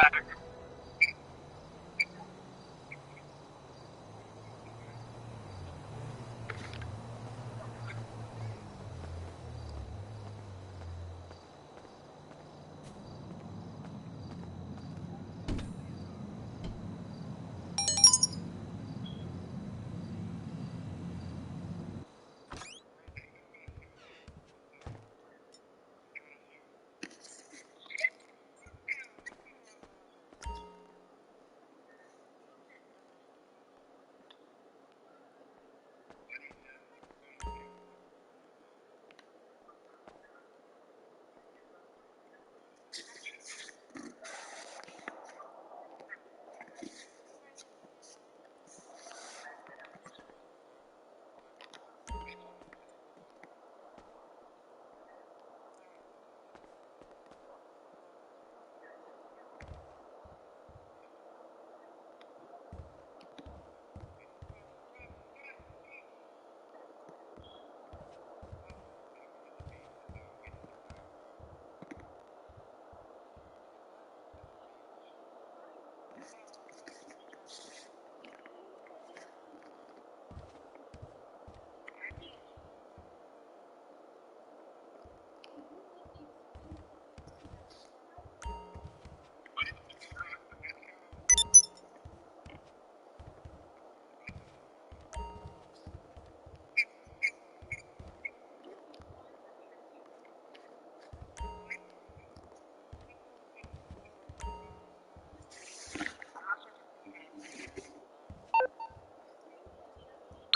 back.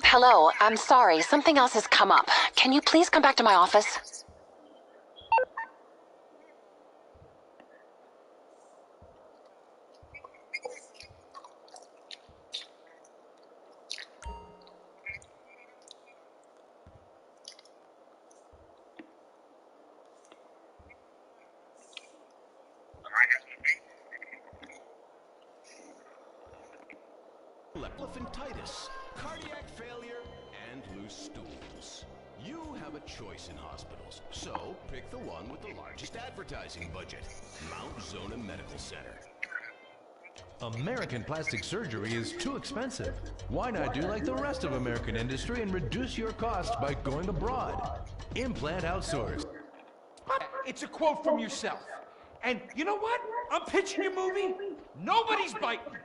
Hello, I'm sorry. Something else has come up. Can you please come back to my office? Elephantitis, cardiac failure, and loose stools. You have a choice in hospitals, so pick the one with the largest advertising budget. Mount Zona Medical Center. American plastic surgery is too expensive. Why not do like the rest of American industry and reduce your cost by going abroad? Implant outsourced. It's a quote from yourself. And you know what? I'm pitching a movie. Nobody's biting.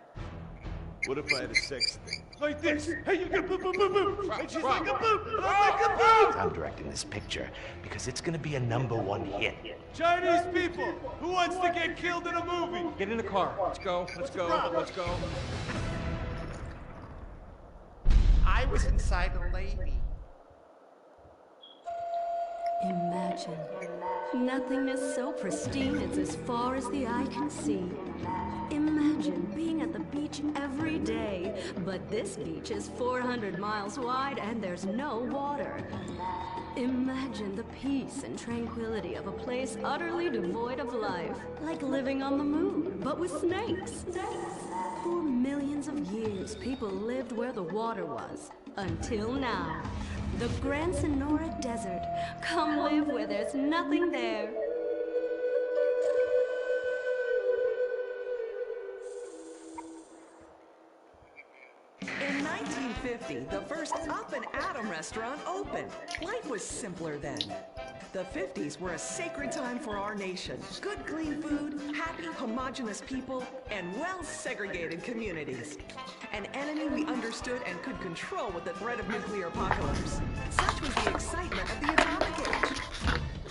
What if I had a sex thing? Like this. Hey, you go boop, boop, boop, boop. And she's like a boop. And I'm like a boop. I'm directing this picture because it's gonna be a #1 hit. Chinese people, who wants to get killed in a movie? Get in the car. Let's go. Let's go. Let's go. I was inside a lady. Imagine. Nothingness so pristine it's as far as the eye can see. Imagine being at the beach every day, but this beach is 400 miles wide and there's no water. Imagine the peace and tranquility of a place utterly devoid of life, like living on the moon, but with snakes. For millions of years, people lived where the water was, until now. The Gran Sonora Desert. Come live where there's nothing there. In 1950, the first Up and Atom restaurant opened. Life was simpler then. The 50s were a sacred time for our nation. Good, clean food, happy, homogenous people, and well-segregated communities. An enemy we understood and could control with the threat of nuclear apocalypse. Such was the excitement of the atomic age.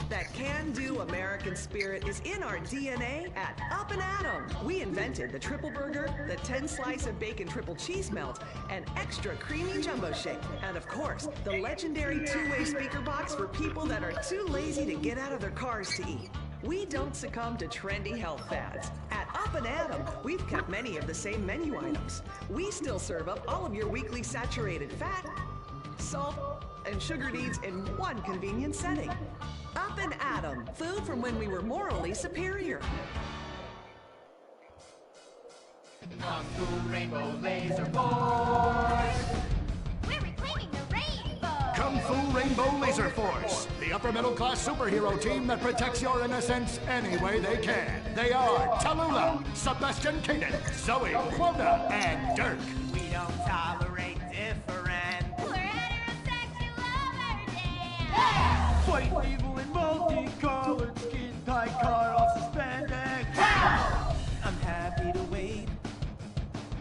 That can-do American spirit is in our DNA at Up and Atom. We invented the triple burger, the 10-slice of bacon triple cheese melt, and extra creamy jumbo shake. And of course, the legendary two-way speaker box for people that are too lazy to get out of their cars to eat. We don't succumb to trendy health fads. At Up and Atom, we've kept many of the same menu items. We still serve up all of your weekly saturated fat, salt, and sugar needs in one convenient setting. Up and Atom, food from when we were morally superior. Kung Fu Rainbow Laser Force. We're reclaiming the rainbow. Kung Fu Rainbow Laser Force, the upper middle class superhero team that protects your innocence any way they can. They are Tallulah, Sebastian Caden, Zoe, Quota, and Dirk. We don't tolerate different. We're heterosexual everyday. Fight evil in multicolored skin tight car off suspended. I'm happy to wait.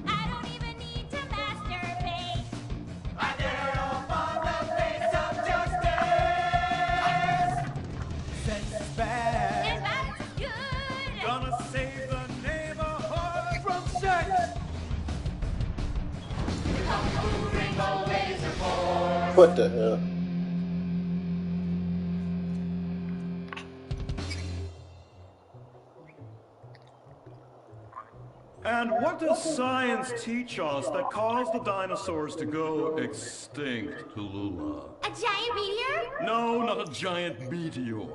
I don't even need to masturbate. I did it all for the face of justice. Sex is bad. And violence is good. Gonna save the neighborhood from sex. What the hell? And what does science teach us that caused the dinosaurs to go extinct, Tallulah? A giant meteor? No, not a giant meteor.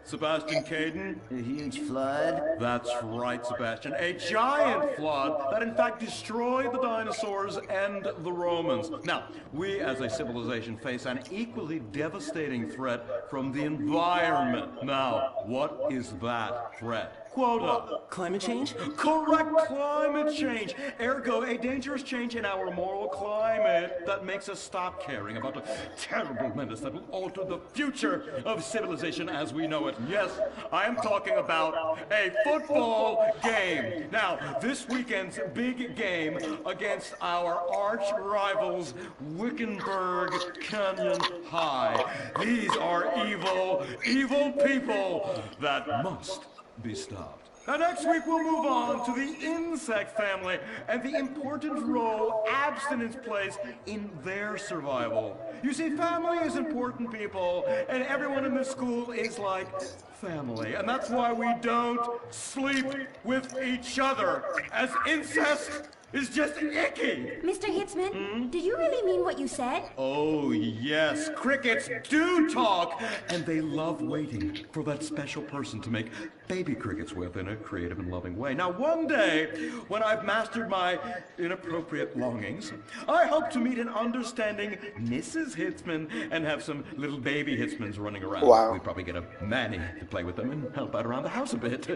Sebastian Caden? A huge flood? That's right, Sebastian. A giant flood that in fact destroyed the dinosaurs and the Romans. Now, we as a civilization face an equally devastating threat from the environment. Now, what is that threat? Quota. Climate change? Correct, climate change. Ergo, a dangerous change in our moral climate that makes us stop caring about the terrible menace that will alter the future of civilization as we know it. Yes, I am talking about a football game. Now, this weekend's big game against our arch rivals, Wickenburg Canyon High. These are evil, evil people that must be stopped. Now next week we'll move on to the insect family and the important role abstinence plays in their survival. You see, family is important, people, and everyone in this school is like family, and that's why we don't sleep with each other, as incest is just icky. Mr. Hitzman, did you really mean what you said? Oh, yes. Crickets do talk, and they love waiting for that special person to make baby crickets with in a creative and loving way. Now, one day, when I've mastered my inappropriate longings, I hope to meet an understanding Mrs. Hitzman and have some little baby Hitzmans running around. Wow. We'd probably get a Manny to play with them and help out around the house a bit.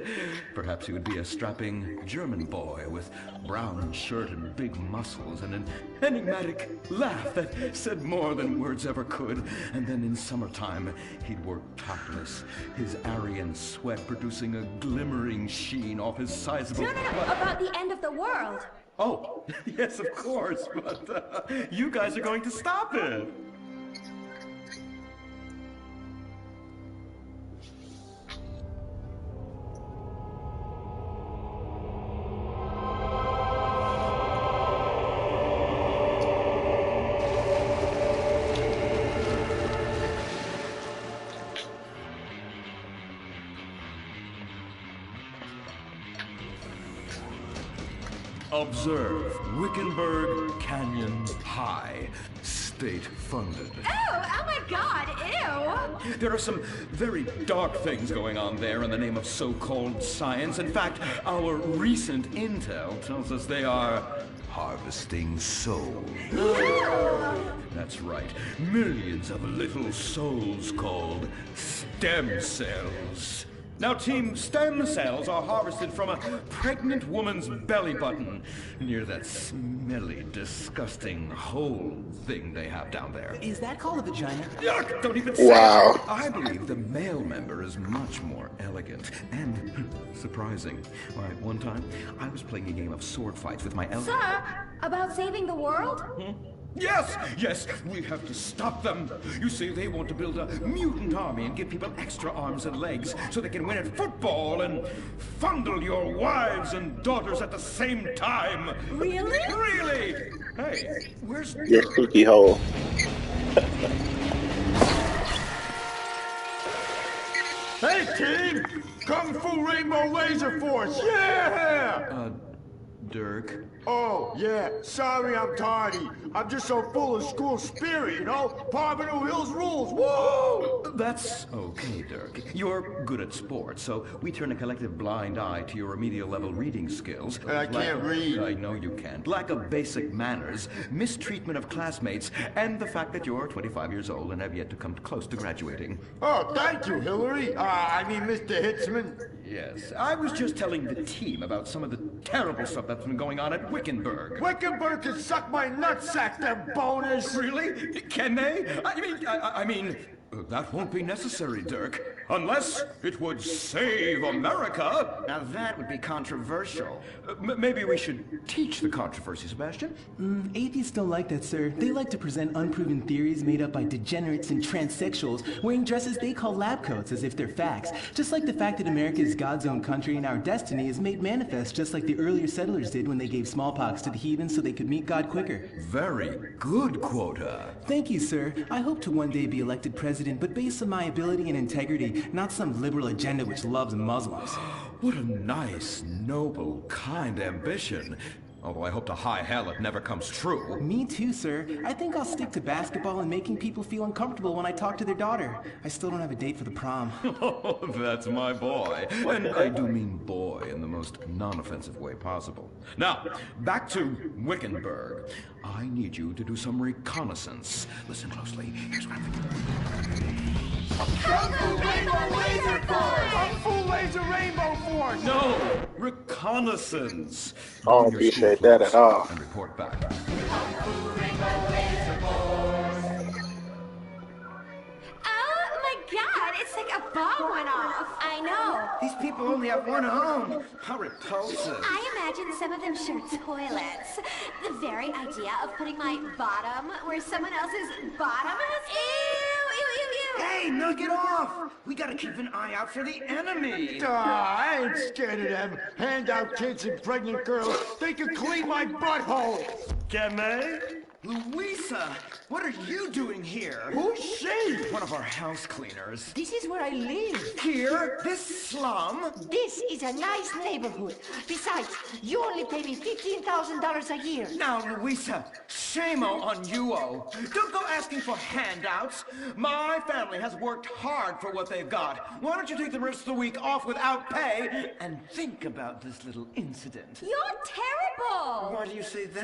Perhaps he would be a strapping German boy with brown shirt and big muscles and an enigmatic laugh that said more than words ever could. And then in summertime, he'd work topless, his Aryan sweat producing a glimmering sheen off his sizable... No, about the end of the world. Oh, yes, of course, but you guys are going to stop it. Observe Wickenburg Canyon High, state-funded. Oh my God, ew! There are some very dark things going on there in the name of so-called science. In fact, our recent intel tells us they are harvesting souls. That's right, millions of little souls called stem cells. Now, Team Stem Cells are harvested from a pregnant woman's belly button near that smelly, disgusting hole thing they have down there. Is that called a vagina? Yuck! Don't even say Wow. it. I believe the male member is much more elegant and surprising. Why, one time, I was playing a game of sword fights with my Sir, about saving the world? Yes, yes, we have to stop them. You see, they want to build a mutant army and give people extra arms and legs so they can win at football and fondle your wives and daughters at the same time. Really? Really? Hey, where's Your spooky hole. Hey, team! Kung Fu Rainbow Laser Force, yeah! Dirk. Oh, yeah. Sorry I'm tardy. I'm just so full of school spirit, you know? Parvenu Hills rules. Woo! That's okay, Dirk. You're good at sports, so we turn a collective blind eye to your remedial level reading skills. I can't read. I know you can't. Lack of basic manners, mistreatment of classmates, and the fact that you're 25 years old and have yet to come close to graduating. Oh, thank you, Hillary. Mr. Hitzman. Yes, I was just telling the team about some of the terrible stuff that's been going on at Wickenburg. Wickenburg can suck my nutsack, them boners. Really? Can they? I mean, that won't be necessary, Dirk. Unless it would save America. Now that would be controversial. Maybe we should teach the controversy, Sebastian? Atheists don't like that, sir. They like to present unproven theories made up by degenerates and transsexuals wearing dresses they call lab coats as if they're facts. Just like the fact that America is God's own country and our destiny is made manifest just like the earlier settlers did when they gave smallpox to the heathen so they could meet God quicker. Very good, Quota. Thank you, sir. I hope to one day be elected president, but based on my ability and integrity, not some liberal agenda which loves Muslims. What a nice, noble, kind ambition. Although I hope to high hell it never comes true. Me too, sir. I think I'll stick to basketball and making people feel uncomfortable when I talk to their daughter. I still don't have a date for the prom. Oh, that's my boy. And I do mean boy in the most non-offensive way possible. Now, back to Wickenburg. I need you to do some reconnaissance. Listen closely. Here's what I'm thinking. Kung Fu Rainbow Laser Force! Kung Fu Laser Rainbow Force! No! Reconnaissance! I don't appreciate that at all. And report back. Kung Fu Rainbow Laser Force! Oh my god, it's like a bomb went off. I know. These people only have one home. How repulsive. I imagine some of them share toilets. The very idea of putting my bottom where someone else's bottom is. Ew, ew, ew, ew. Hey, knock it off! We gotta keep an eye out for the enemy. I ain't scared of them. Handout kids and pregnant girls. They can clean my butthole. Can they? Louisa, what are you doing here? Who's she? One of our house cleaners. This is where I live. Here? This slum? This is a nice neighborhood. Besides, you only pay me $15,000 a year. Now, Louisa, shame-o on you-o. Don't go asking for handouts. My family has worked hard for what they've got. Why don't you take the rest of the week off without pay and think about this little incident? You're terrible. Why do you say that?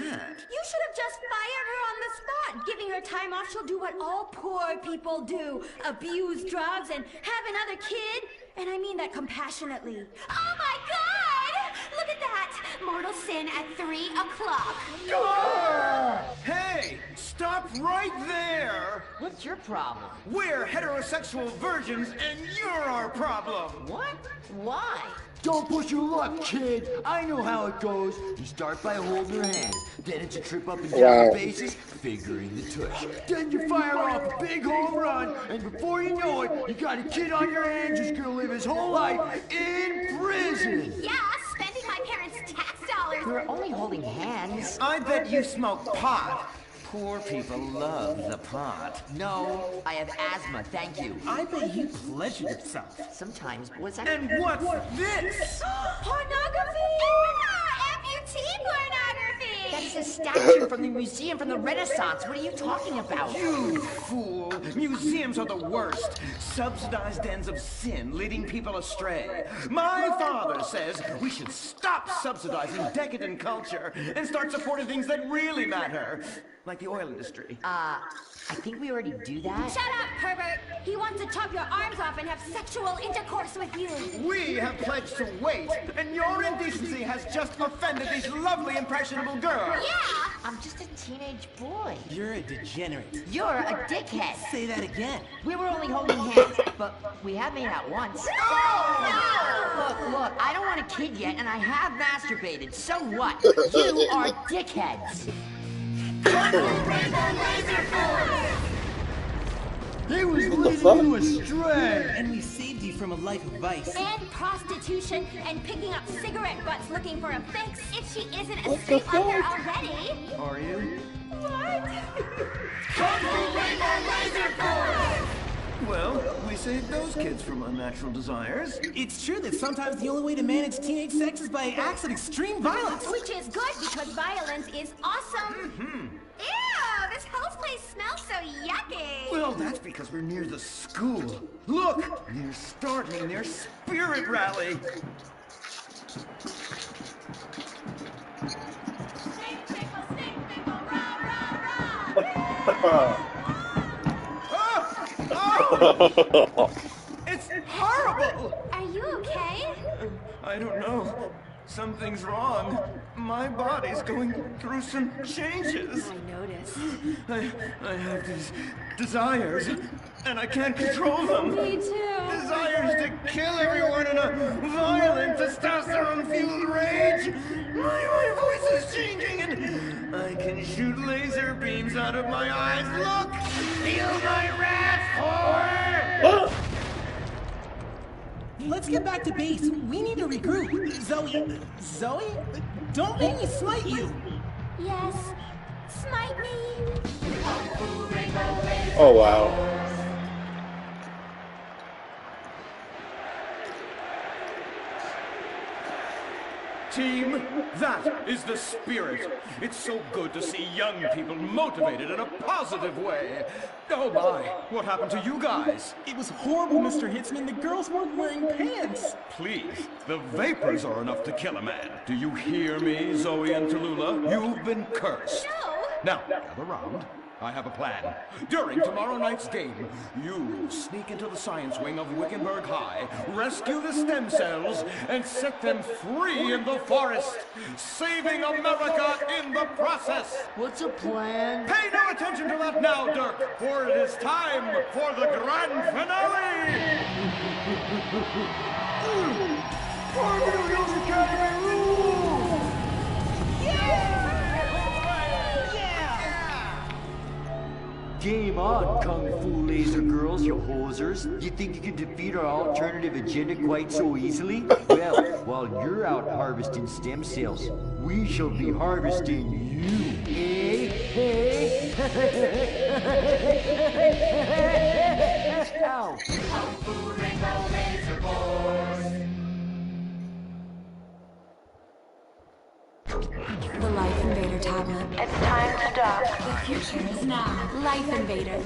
You should have just fired her on the spot. Giving her time off, she'll do what all poor people do. Abuse drugs and have another kid. And I mean that compassionately. Oh my God! Look at that! Mortal sin at 3 o'clock. Hey! Stop right there! What's your problem? We're heterosexual virgins and you're our problem! What? Why? Don't push your luck, kid. I know how it goes. You start by holding her hands. Then it's a trip up and down the bases, figuring the tush. Then you fire off a big home run, and before you know it, you got a kid on your hands who's gonna live his whole life in prison. Yeah, spending my parents' tax dollars. We're only holding hands. I bet you smoke pot. Poor people love the pot. No, I have asthma, thank you. I bet you pleasure yourself. Sometimes, what's that? And what's this? Pornography! Amputee pornography! That is a statue from the museum from the Renaissance. What are you talking about? You fool! Museums are the worst. Subsidized dens of sin leading people astray. My father says we should stop subsidizing decadent culture and start supporting things that really matter. Like the oil industry. I think we already do that. Shut up, pervert! He wants to chop your arms off and have sexual intercourse with you. We have pledged to wait, and your indecency has just offended these lovely, impressionable girls. Yeah! I'm just a teenage boy. You're a degenerate. You're a dickhead. Say that again. We were only holding hands, but we have made out once. No! Look, I don't want a kid yet, and I have masturbated. So what? You are dickheads. He was leading you astray. And we saved you from a life of vice. And prostitution and picking up cigarette butts looking for a fix if she isn't a streetwalker already. Are you? What? Kung Fu Rainbow Laser Force! Well, we saved those kids from unnatural desires. It's true that sometimes the only way to manage teenage sex is by acts of extreme violence. Which is good because violence is awesome. Ew, this whole place smells so yucky. Well, that's because we're near the school. Look, they're starting their spirit rally. It's horrible! Are you okay? I don't know. Something's wrong. My body's going through some changes. I noticed. I have these desires, and I can't control them. Me too. Desires to kill everyone in a violent, testosterone-fueled rage. My voice is changing, and I can shoot laser beams out of my eyes. Look! Feel my wrath, whore! Let's get back to base. We need to regroup. Zoe? Don't make me smite you. Yes. Smite me. Oh, wow. Team, that is the spirit. It's so good to see young people motivated in a positive way. Oh my, what happened to you guys? It was horrible, Mr. Hitzman. The girls weren't wearing pants. Please, the vapors are enough to kill a man. Do you hear me, Zoe and Tallulah? You've been cursed. No. Now, gather round. I have a plan. During tomorrow night's game, you sneak into the science wing of Wickenburg High, rescue the stem cells, and set them free in the forest, saving America in the process. What's a plan? Pay no attention to that now, Dirk, for it is time for the grand finale! Farmville Hills Academy rules! Game on, Kung Fu Laser Girls, you hosers. You think you can defeat our alternative agenda quite so easily? Well, while you're out harvesting stem cells, we shall be harvesting you. Eh? Ow. Kung Fu Rainbow Laser Boys. The Life Invader tablet. It's time to dock. The future is now. Life Invader.